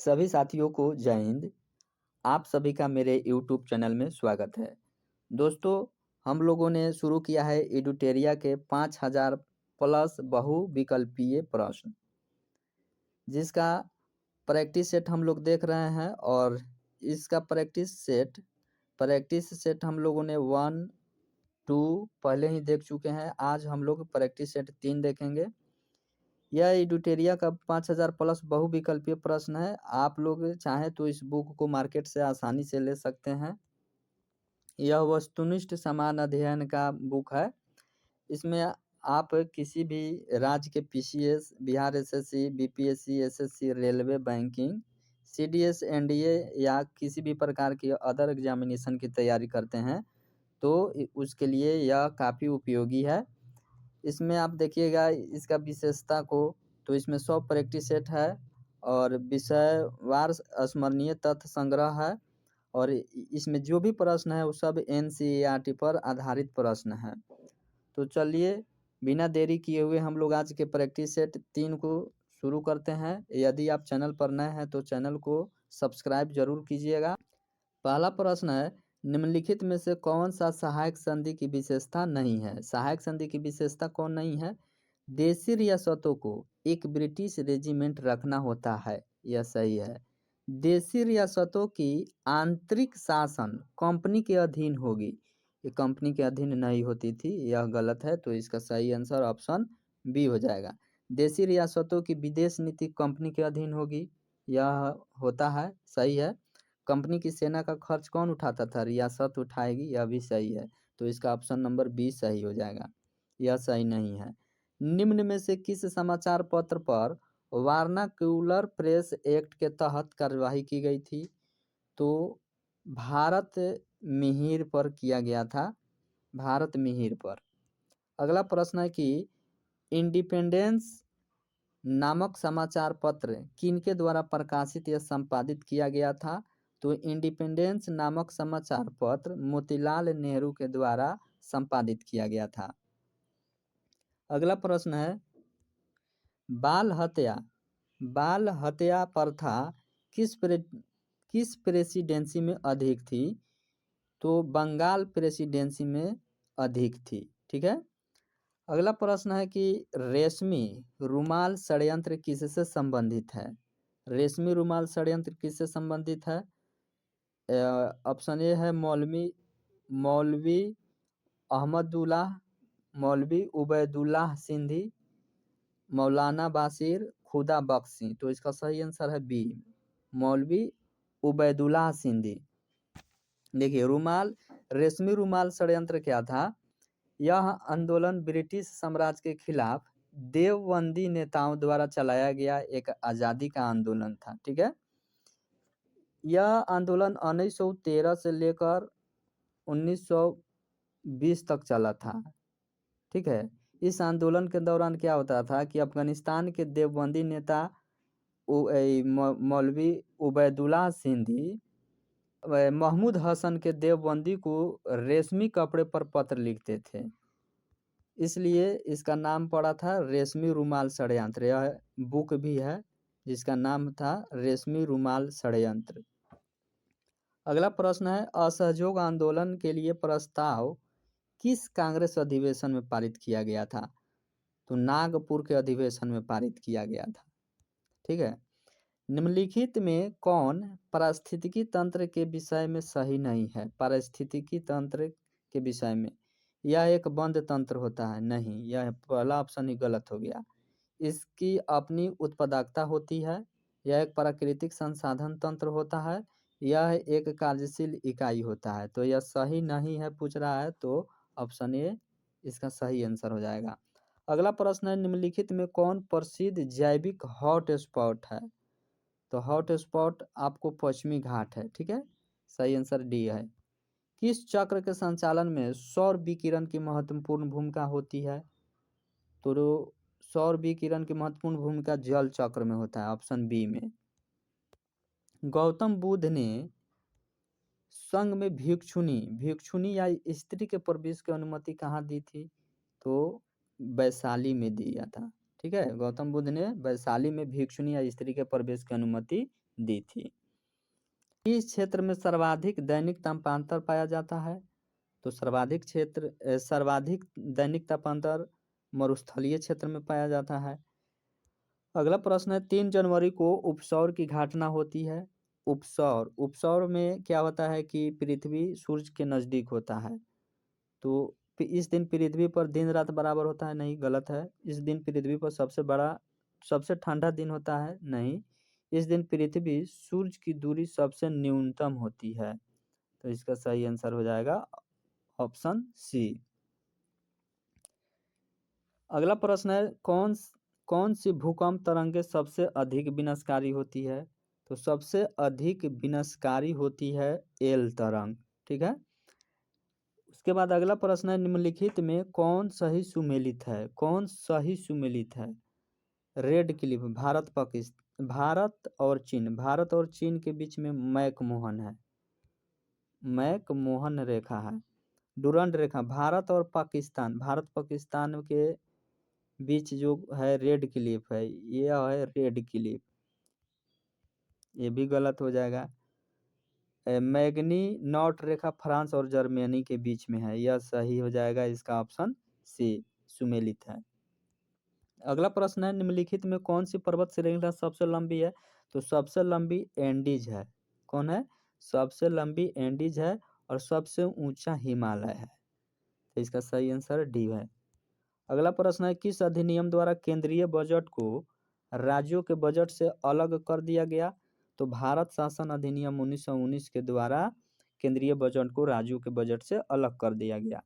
सभी साथियों को जय हिंद। आप सभी का मेरे यूट्यूब चैनल में स्वागत है। दोस्तों, हम लोगों ने शुरू किया है एडुटेरिया के 5000 प्लस बहुविकल्पीय प्रश्न, जिसका प्रैक्टिस सेट हम लोग देख रहे हैं। और इसका प्रैक्टिस सेट हम लोगों ने 1, 2 पहले ही देख चुके हैं। आज हम लोग प्रैक्टिस सेट 3 देखेंगे। यह एडुटेरिया का 5000 प्लस बहुविकल्पीय प्रश्न है। आप लोग चाहें तो इस बुक को मार्केट से आसानी से ले सकते हैं। यह वस्तुनिष्ठ समान अध्ययन का बुक है। इसमें आप किसी भी राज्य के PCS, Bihar SSC, BPSC, SSC, railway, banking, CDS, NDA या किसी भी प्रकार की अदर एग्जामिनेशन की तैयारी करते हैं तो उसके लिए यह काफ़ी उपयोगी है। इसमें आप देखिएगा इसका विशेषता को, तो इसमें 100 प्रैक्टिस सेट है और विषयवार स्मरणीय तथ्य संग्रह है। और इसमें जो भी प्रश्न है वो सब एनसीईआरटी पर आधारित प्रश्न है। तो चलिए बिना देरी किए हुए हम लोग आज के प्रैक्टिस सेट 3 को शुरू करते हैं। यदि आप चैनल पर नए हैं तो चैनल को सब्सक्राइब जरूर कीजिएगा। पहला प्रश्न है, निम्नलिखित में से कौन सा सहायक संधि की विशेषता नहीं है? सहायक संधि की विशेषता कौन नहीं है? देशी रियासतों को एक ब्रिटिश रेजिमेंट रखना होता है, यह सही है। देशी रियासतों की आंतरिक शासन कंपनी के अधीन होगी, ये कंपनी के अधीन नहीं होती थी, यह गलत है। तो इसका सही आंसर ऑप्शन बी हो जाएगा। देशी रियासतों की विदेश नीति कंपनी के अधीन होगी, यह होता है, सही है। कंपनी की सेना का खर्च कौन उठाता था? रियासत उठाएगी, यह भी सही है। तो इसका ऑप्शन नंबर बी सही हो जाएगा, यह सही नहीं है। निम्न में से किस समाचार पत्र पर वार्नाक्यूलर प्रेस एक्ट के तहत कार्यवाही की गई थी? तो भारत मिहिर पर किया गया था, भारत मिहिर पर। अगला प्रश्न है कि इंडिपेंडेंस नामक समाचार पत्र किनके द्वारा प्रकाशित या संपादित किया गया था? तो इंडिपेंडेंस नामक समाचार पत्र मोतीलाल नेहरू के द्वारा संपादित किया गया था। अगला प्रश्न है, बाल हत्या प्रथा किस प्रेसिडेंसी में अधिक थी? तो बंगाल प्रेसिडेंसी में अधिक थी, ठीक है। अगला प्रश्न है कि रेशमी रुमाल षड्यंत्र किससे संबंधित है? रेशमी रुमाल षड्यंत्र किससे संबंधित है? ऑप्शन ए है मौलवी अहमदुल्लाह, मौलवी उबैदुल्लाह सिंधी, मौलाना बासिर, खुदा बख्शी। तो इसका सही आंसर है बी, मौलवी उबैदुल्लाह सिंधी। देखिए, रेशमी रुमाल षड्यंत्र क्या था? यह आंदोलन ब्रिटिश साम्राज्य के खिलाफ देवबंदी नेताओं द्वारा चलाया गया एक आज़ादी का आंदोलन था, ठीक है। यह आंदोलन 1913 से लेकर 1920 तक चला था, ठीक है। इस आंदोलन के दौरान क्या होता था कि अफगानिस्तान के देवबंदी नेता मौलवी उबैदुल्लाह सिंधी महमूद हसन के देवबंदी को रेशमी कपड़े पर पत्र लिखते थे, इसलिए इसका नाम पड़ा था रेशमी रुमाल षड्यंत्र। यह बुक भी है जिसका नाम था रेशमी रुमाल षड्यंत्र। अगला प्रश्न है, असहयोग आंदोलन के लिए प्रस्ताव किस कांग्रेस अधिवेशन में पारित किया गया था? तो नागपुर के अधिवेशन में पारित किया गया था, ठीक है। निम्नलिखित में कौन पारिस्थितिकी तंत्र के विषय में सही नहीं है? पारिस्थितिकी तंत्र के विषय में, यह एक बंद तंत्र होता है, नहीं, यह पहला ऑप्शन ही गलत हो गया। इसकी अपनी उत्पादकता होती है, यह एक प्राकृतिक संसाधन तंत्र होता है, यह एक कार्यशील इकाई होता है। तो यह सही नहीं है पूछ रहा है, तो ऑप्शन ए इसका सही आंसर हो जाएगा। अगला प्रश्न है, निम्नलिखित में कौन प्रसिद्ध जैविक हॉट स्पॉट है? तो हॉट स्पॉट आपको पश्चिमी घाट है, ठीक है, सही आंसर डी है। किस चक्र के संचालन में सौर विकिरण की महत्वपूर्ण भूमिका होती है? तो सौर विकिरण की महत्वपूर्ण भूमिका जल चक्र में होता है, ऑप्शन बी में। गौतम बुद्ध ने संघ में भिक्षुनी या स्त्री के प्रवेश की अनुमति कहाँ दी थी? तो वैशाली में दिया था, ठीक है, गौतम बुद्ध ने वैशाली में भिक्षुणी या स्त्री के प्रवेश की अनुमति दी थी। किस क्षेत्र में सर्वाधिक दैनिक तापांतर पाया जाता है? तो सर्वाधिक दैनिक तापांतर मरुस्थलीय क्षेत्र में पाया जाता है। अगला प्रश्न है, 3 जनवरी को उपसौर की घटना होती है। उपसौर में क्या होता है कि पृथ्वी सूर्य के नजदीक होता है। तो इस दिन पृथ्वी पर दिन रात बराबर होता है? नहीं, गलत है। इस दिन पृथ्वी पर सबसे ठंडा दिन होता है? नहीं, इस दिन पृथ्वी सूर्य की दूरी सबसे न्यूनतम होती है। तो इसका सही आंसर हो जाएगा ऑप्शन सी। अगला प्रश्न है, कौन सी भूकंप तरंगे सबसे अधिक विनाशकारी होती है? तो सबसे अधिक विनाशकारी होती है एल तरंग। ठीक है। उसके बाद अगला प्रश्न है, निम्नलिखित में कौन सही सुमेलित है? कौन सही सुमेलित है? रेड क्लिफ भारत और चीन के बीच में मैक-मोहन रेखा है। डुरंड रेखा भारत पाकिस्तान के बीच जो है रेड क्लिफ है, ये है रेड क्लिफ। ये भी गलत हो जाएगा। मैग्नी नॉट रेखा फ्रांस और जर्मनी के बीच में है, यह सही हो जाएगा। इसका ऑप्शन सी सुमेलित है। अगला प्रश्न है, निम्नलिखित में कौन सी पर्वत श्रृंखला सबसे लंबी है? तो सबसे लंबी एंडीज है। कौन है? सबसे लंबी एंडीज है और सबसे ऊंचा हिमालय है। तो इसका सही आंसर डी है। अगला प्रश्न है, किस अधिनियम द्वारा केंद्रीय बजट को राज्यों के बजट से अलग कर दिया गया? तो भारत शासन अधिनियम 1919 के द्वारा केंद्रीय बजट को राज्यों के बजट से अलग कर दिया गया।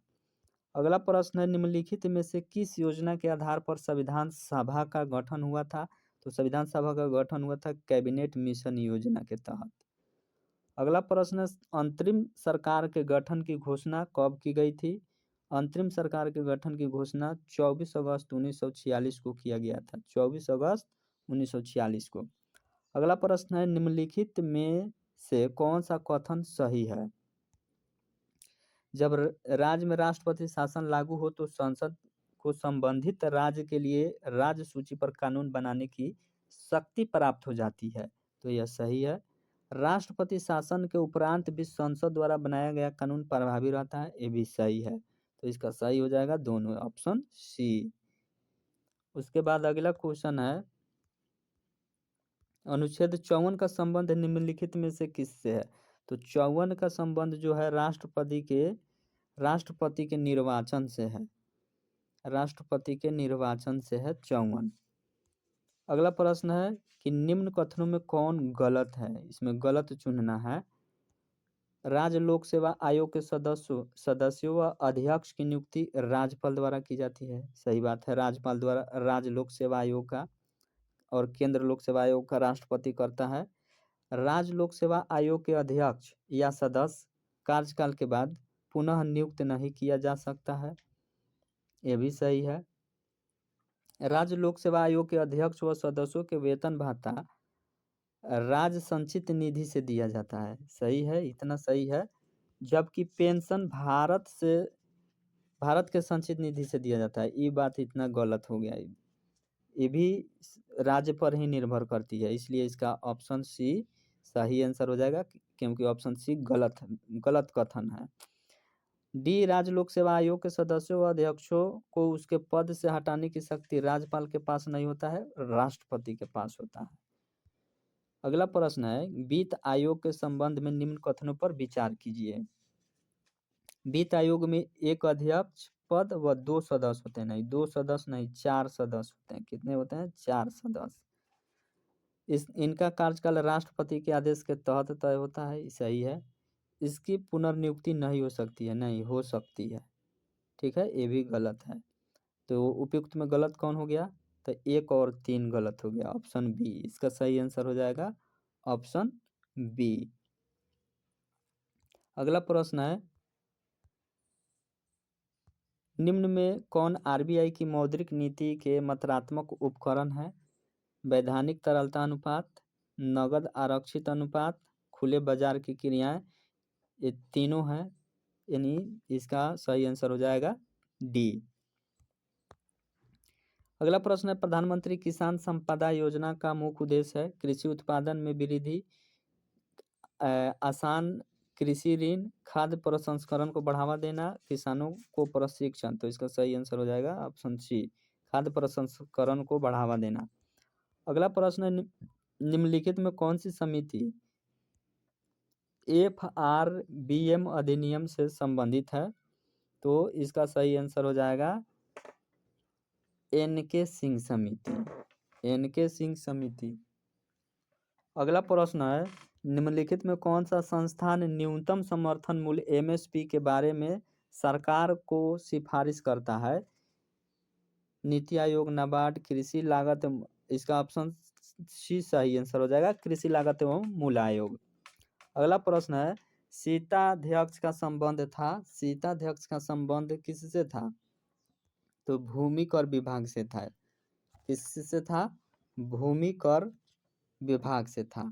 अगला प्रश्न है, निम्नलिखित में से किस योजना के आधार पर संविधान सभा का गठन हुआ था? तो संविधान सभा का गठन हुआ था कैबिनेट मिशन योजना के तहत। अगला प्रश्न है, अंतरिम सरकार के गठन की घोषणा कब की गई थी? अंतरिम सरकार के गठन की घोषणा 24 अगस्त 1946 को किया गया था। 24 अगस्त 1946 को। अगला प्रश्न है, निम्नलिखित में से कौन सा कथन सही है? जब राज्य में राष्ट्रपति शासन लागू हो तो संसद को संबंधित राज्य के लिए राज्य सूची पर कानून बनाने की शक्ति प्राप्त हो जाती है। तो यह सही है। राष्ट्रपति शासन के उपरांत भी संसद द्वारा बनाया गया कानून प्रभावी रहता है, ये भी सही है। तो इसका सही हो जाएगा दोनों, ऑप्शन सी। उसके बाद अगला क्वेश्चन है, अनुच्छेद 54 का संबंध निम्नलिखित में से किससे है? तो 54 का संबंध जो है राष्ट्रपति के निर्वाचन से है। राष्ट्रपति के निर्वाचन से है 54। अगला प्रश्न है कि निम्न कथनों में कौन गलत है? इसमें गलत चुनना है। राज्य लोक सेवा आयोग के सदस्यों व अध्यक्ष की नियुक्ति राज्यपाल द्वारा की जाती है। सही बात है, राज्यपाल द्वारा राज्य लोक सेवा आयोग का और केंद्र लोक सेवा आयोग का राष्ट्रपति करता है। राज्य लोक सेवा आयोग के अध्यक्ष या सदस्य कार्यकाल के बाद पुनः नियुक्त नहीं किया जा सकता है, ये भी सही है। राज्य लोक सेवा आयोग के अध्यक्ष व सदस्यों के वेतन भाता राज्य संचित निधि से दिया जाता है। सही है, इतना सही है। जबकि पेंशन भारत के संचित निधि से दिया जाता है, ये बात इतना गलत हो गया। ये भी राज्य पर ही निर्भर करती है, इसलिए इसका ऑप्शन सी सही आंसर हो जाएगा, क्योंकि ऑप्शन सी गलत कथन है। डी, राज्य लोक सेवा आयोग के सदस्यों व अध्यक्षों को उसके पद से हटाने की शक्ति राज्यपाल के पास नहीं होता है, राष्ट्रपति के पास होता है। अगला प्रश्न है, वित्त आयोग के संबंध में निम्न कथनों पर विचार कीजिए। वित्त आयोग में एक अध्यक्ष पद व 2 सदस्य होते हैं। नहीं, 2 सदस्य नहीं, 4 सदस्य होते हैं। कितने होते हैं? 4 सदस्य। इनका कार्यकाल राष्ट्रपति के आदेश के तहत तय होता है, सही है। इसकी पुनर्नियुक्ति नहीं हो सकती है, नहीं हो सकती है। ठीक है, ये भी गलत है। तो उपयुक्त में गलत कौन हो गया? तो 1 और 3 गलत हो गया, ऑप्शन बी। इसका सही आंसर हो जाएगा ऑप्शन बी। अगला प्रश्न है, निम्न में कौन आरबीआई की मौद्रिक नीति के मात्रात्मक उपकरण है? वैधानिक तरलता अनुपात, नगद आरक्षित अनुपात, खुले बाजार की क्रियाएं, ये तीनों हैं, यानी इसका सही आंसर हो जाएगा डी। अगला प्रश्न है, प्रधानमंत्री किसान संपदा योजना का मुख्य उद्देश्य है कृषि उत्पादन में वृद्धि, आसान कृषि ऋण, खाद्य प्रसंस्करण को बढ़ावा देना, किसानों को प्रशिक्षण। तो इसका सही आंसर हो जाएगा ऑप्शन सी, खाद्य प्रसंस्करण को बढ़ावा देना। अगला प्रश्न है, निम्नलिखित में कौन सी समिति FRBM अधिनियम से संबंधित है? तो इसका सही आंसर हो जाएगा NK सिंह समिति, NK सिंह समिति। अगला प्रश्न है, निम्नलिखित में कौन सा संस्थान न्यूनतम समर्थन मूल्य MSP के बारे में सरकार को सिफारिश करता है? नीति आयोग, नाबार्ड, कृषि लागत। इसका ऑप्शन सी सही आंसर हो जाएगा, कृषि लागत एवं मूल्य आयोग। अगला प्रश्न है, सीताध्यक्ष का संबंध किससे था? तो भूमि कर विभाग से था। किससे था? भूमि कर विभाग से था।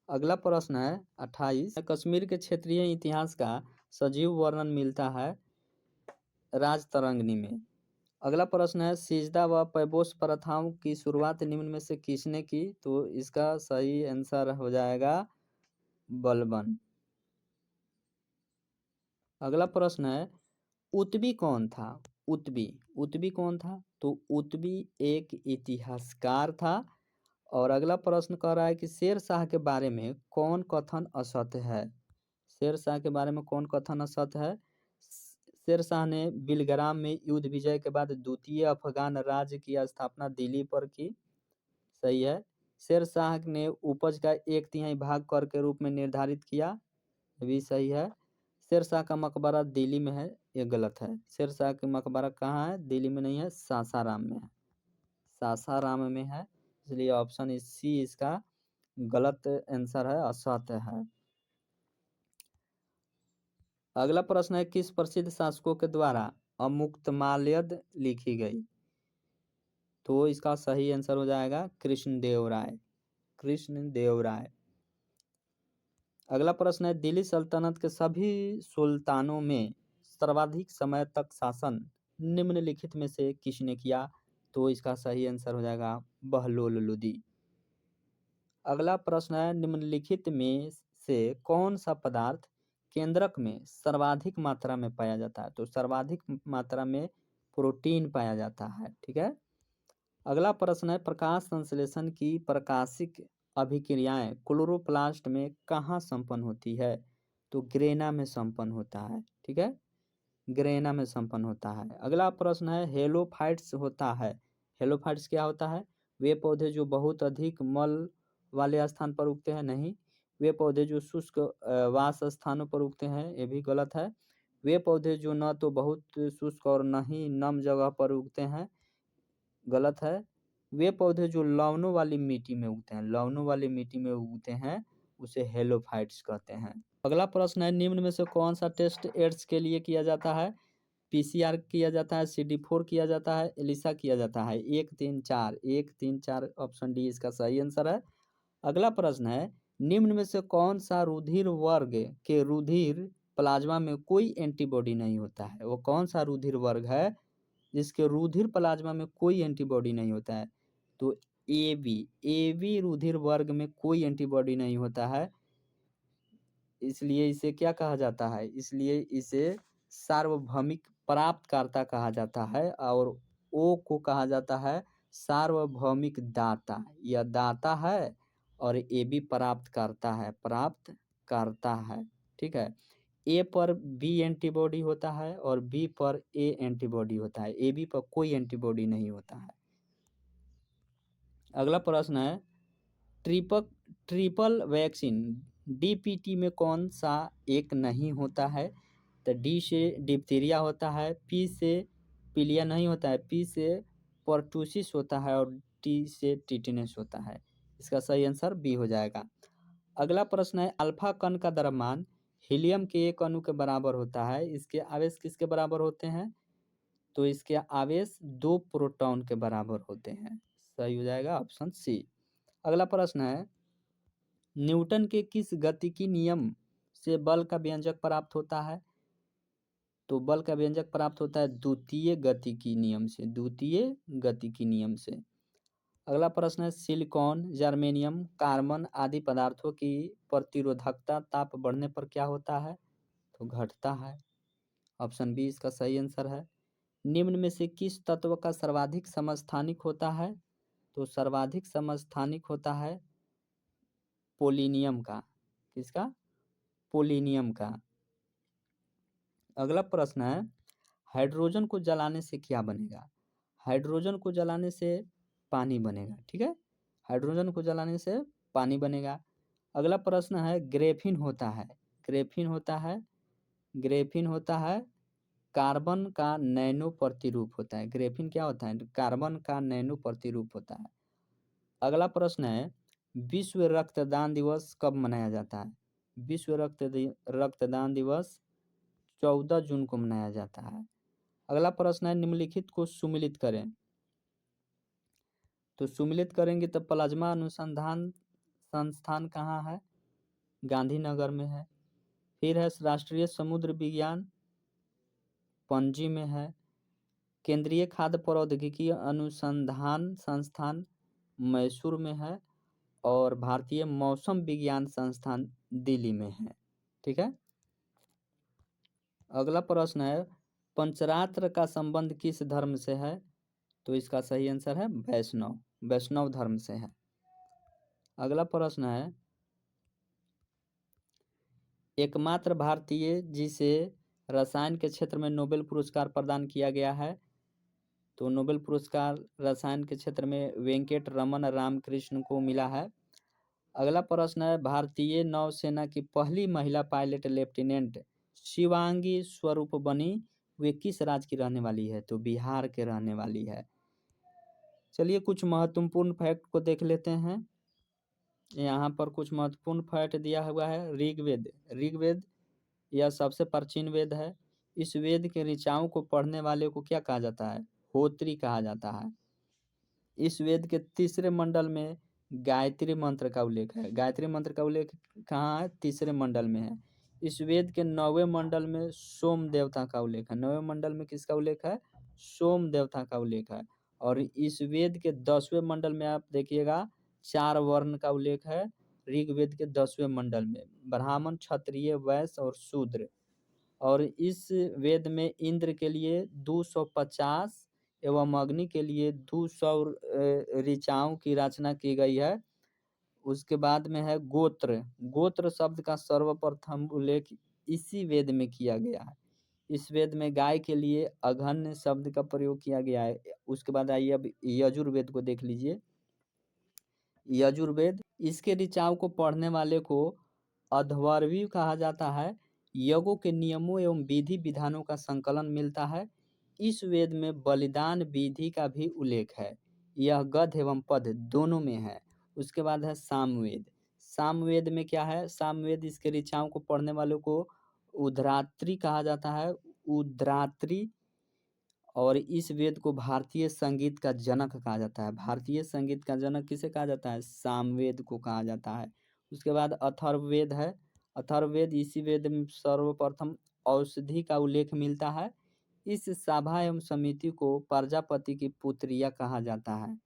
अगला प्रश्न है 28, कश्मीर के क्षेत्रीय इतिहास का सजीव वर्णन मिलता है राजतरंगिणी में। अगला प्रश्न है, सिजदा व पैबोस प्रथाओं की शुरुआत निम्न में से किसने की? तो इसका सही आंसर हो जाएगा बलबन। अगला प्रश्न है, उत्बी कौन था? उत्बी कौन था? तो उत्बी एक इतिहासकार था। और अगला प्रश्न कह रहा है कि शेर शाह के बारे में कौन कथन असत्य है? शेर शाह के बारे में कौन कथन असत्य है? शेर शाह ने बिलग्राम में युद्ध विजय के बाद द्वितीय अफगान राज्य की स्थापना दिल्ली पर की। सही है। शेर शाह ने उपज का 1/3 भाग कर के रूप में निर्धारित किया, भी सही है। शेर शाह का मकबरा दिल्ली में है, ये गलत है। शेर शाह का मकबरा कहाँ है? दिल्ली में नहीं है, सासाराम में है, सासाराम में है, इसलिए ऑप्शन सी इसका गलत आंसर है, असत्य है। अगला प्रश्न है, किस प्रसिद्ध शासकों के द्वारा अमुक्तमाल्यद लिखी गई? तो इसका सही आंसर हो जाएगा कृष्णदेव राय। अगला प्रश्न है, दिल्ली सल्तनत के सभी सुल्तानों में सर्वाधिक समय तक शासन निम्नलिखित में से किसने किया? तो इसका सही आंसर हो जाएगा बहलोल लोदी। अगला प्रश्न है, निम्नलिखित में से कौन सा पदार्थ केंद्रक में सर्वाधिक मात्रा में पाया जाता है? तो सर्वाधिक मात्रा में प्रोटीन पाया जाता है। ठीक है। अगला प्रश्न है, प्रकाश संश्लेषण की प्रकाशिक अभिक्रियाएं क्लोरोप्लास्ट में कहाँ संपन्न होती है? तो ग्रेना में संपन्न होता है। ठीक है, ग्रेना में संपन्न होता है। अगला प्रश्न है, हेलोफाइट्स होता है। हेलोफाइट्स क्या होता है? वे पौधे जो बहुत अधिक मल वाले स्थान पर उगते हैं। नहीं, वे पौधे जो शुष्क वास स्थानों पर उगते हैं, ये भी गलत है। वे पौधे जो न तो बहुत शुष्क और न ही नम जगह पर उगते हैं, गलत है। वे पौधे जो लवणों वाली मिट्टी में उगते हैं, लवणों वाली मिट्टी में उगते हैं, उसे हेलोफाइट्स कहते हैं। अगला प्रश्न है, निम्न में से कौन सा टेस्ट एड्स के लिए किया जाता है? PCR किया जाता है, CD4 किया जाता है, एलिसा किया जाता है। 1 3 4 ऑप्शन डी इसका सही आंसर है। अगला प्रश्न है, निम्न में से कौन सा रुधिर वर्ग के रुधिर प्लाज्मा में कोई एंटीबॉडी नहीं होता है? वो कौन सा रुधिर वर्ग है जिसके रुधिर प्लाज्मा में कोई एंटीबॉडी नहीं होता है? तो AB रुधिर वर्ग में कोई एंटीबॉडी नहीं होता है, इसलिए इसे क्या कहा जाता है? इसलिए इसे सार्वभौमिक प्राप्तकर्ता कहा जाता है, और O को कहा जाता है सार्वभौमिक दाता। यह दाता है और AB प्राप्त करता है। ठीक है। A पर B एंटीबॉडी होता है और B पर A एंटीबॉडी होता है, AB पर कोई एंटीबॉडी नहीं होता है। अगला प्रश्न है, ट्रिपल वैक्सीन DPT में कौन सा एक नहीं होता है? तो D से डिप्थीरिया होता है, P से पीलिया नहीं होता है, P से पर्टूसिस होता है और T से टिटेनस होता है। इसका सही आंसर B हो जाएगा। अगला प्रश्न है, अल्फा कण का द्रव्यमान हीलियम के एक अणु के बराबर होता है, इसके आवेश किसके बराबर होते हैं? तो इसके आवेश 2 प्रोटॉन के बराबर होते हैं। सही हो जाएगा ऑप्शन सी। अगला प्रश्न है, न्यूटन के किस गतिकी नियम से बल का व्यंजक प्राप्त होता है? तो बल का व्यंजक प्राप्त होता है द्वितीय गतिकी नियम से, द्वितीय गतिकी नियम से। अगला प्रश्न है सिलिकॉन, जर्मेनियम, कार्बन आदि पदार्थों की प्रतिरोधकता ताप बढ़ने पर क्या होता है? तो घटता है। ऑप्शन बी इसका सही आंसर है। निम्न में से किस तत्व का सर्वाधिक समस्थानिक होता है? तो सर्वाधिक समस्थानिक होता है पोलिनियम का। किसका? पोलिनियम का। अगला प्रश्न है हाइड्रोजन को जलाने से क्या बनेगा? हाइड्रोजन को जलाने से पानी बनेगा। ठीक है, हाइड्रोजन को जलाने से पानी बनेगा। अगला प्रश्न है ग्रेफिन होता है, ग्रेफिन होता है, ग्रेफिन होता है कार्बन का नैनो प्रतिरूप होता है। ग्रेफिन क्या होता है? कार्बन का नैनो प्रतिरूप होता है। अगला प्रश्न है विश्व रक्तदान दिवस कब मनाया जाता है? विश्व रक्तदान दिवस 14 जून को मनाया जाता है। अगला प्रश्न है निम्नलिखित को सुमिलित करें। तो सुमिलित करेंगे तो प्लाज्मा अनुसंधान संस्थान कहाँ है? गांधीनगर में है। फिर है राष्ट्रीय समुद्र विज्ञान पणजी में है। केंद्रीय खाद्य प्रौद्योगिकी अनुसंधान संस्थान मैसूर में है। और भारतीय मौसम विज्ञान संस्थान दिल्ली में है। ठीक है। अगला प्रश्न है पंचरात्र का संबंध किस धर्म से है? तो इसका सही आंसर है वैष्णव, वैष्णव धर्म से है। अगला प्रश्न है एकमात्र भारतीय जिसे रसायन के क्षेत्र में नोबेल पुरस्कार प्रदान किया गया है? तो नोबेल पुरस्कार रसायन के क्षेत्र में वेंकट रमन रामकृष्ण को मिला है। अगला प्रश्न है भारतीय नौसेना की पहली महिला पायलट लेफ्टिनेंट शिवांगी स्वरूप बनी, वे किस राज्य की रहने वाली है? तो बिहार के रहने वाली है। चलिए कुछ महत्वपूर्ण फैक्ट को देख लेते हैं। यहाँ पर कुछ महत्वपूर्ण फैक्ट दिया हुआ है। ऋग्वेद, ऋग्वेद यह सबसे प्राचीन वेद है। इस वेद के ऋचाओं को पढ़ने वाले को क्या कहा जाता है? होत्री कहा जाता है। इस वेद के तीसरे मंडल में गायत्री मंत्र का उल्लेख है। गायत्री मंत्र का उल्लेख कहाँ है? तीसरे मंडल में है। इस वेद के 9वें मंडल में सोम देवता का उल्लेख है। 9वें मंडल में किसका उल्लेख है? सोम देवता का उल्लेख है। और इस वेद के 10वें मंडल में आप देखिएगा 4 वर्ण का उल्लेख है। ऋग्वेद के 10वें मंडल में ब्राह्मण, क्षत्रिय, वैश्य और शूद्र। और इस वेद में इंद्र के लिए 250 एवं अग्नि के लिए 200 ऋचाओं की रचना की गई है। उसके बाद में है गोत्र, गोत्र शब्द का सर्वप्रथम उल्लेख इसी वेद में किया गया है। इस वेद में गाय के लिए अघन्य शब्द का प्रयोग किया गया है। उसके बाद आइए अब यजुर्वेद को देख लीजिए। यजुर्वेद, इसके ऋचाओं को पढ़ने वाले को अध्वर्यु कहा जाता है। यज्ञों के नियमों एवं विधि विधानों का संकलन मिलता है। इस वेद में बलिदान विधि का भी उल्लेख है। यह गद्य एवं पद्य दोनों में है। उसके बाद है सामवेद। सामवेद में क्या है? सामवेद इसके ऋचाओं को पढ़ने वालों को उद्रात्री कहा जाता है। उद्रात्री। और इस वेद को भारतीय संगीत का जनक कहा जाता है। भारतीय संगीत का जनक किसे कहा जाता है? सामवेद को कहा जाता है। उसके बाद अथर्ववेद है। अथर्ववेद, इसी वेद में सर्वप्रथम औषधि का उल्लेख मिलता है। इस सभा एवं समिति को प्रजापति की पुत्रिया कहा जाता है।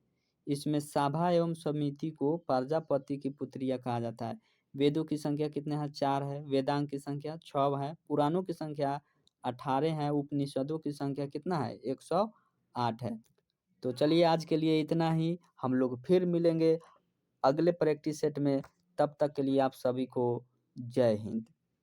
इसमें सभा एवं समिति को प्रजापति की पुत्रिया कहा जाता है। वेदों की संख्या कितने हैं? 4 है। वेदांग की संख्या 6 है। पुराणों की संख्या 18 है। उपनिषदों की संख्या कितना है? 108 है। तो चलिए आज के लिए इतना ही। हम लोग फिर मिलेंगे अगले प्रैक्टिस सेट में। तब तक के लिए आप सभी को जय हिंद।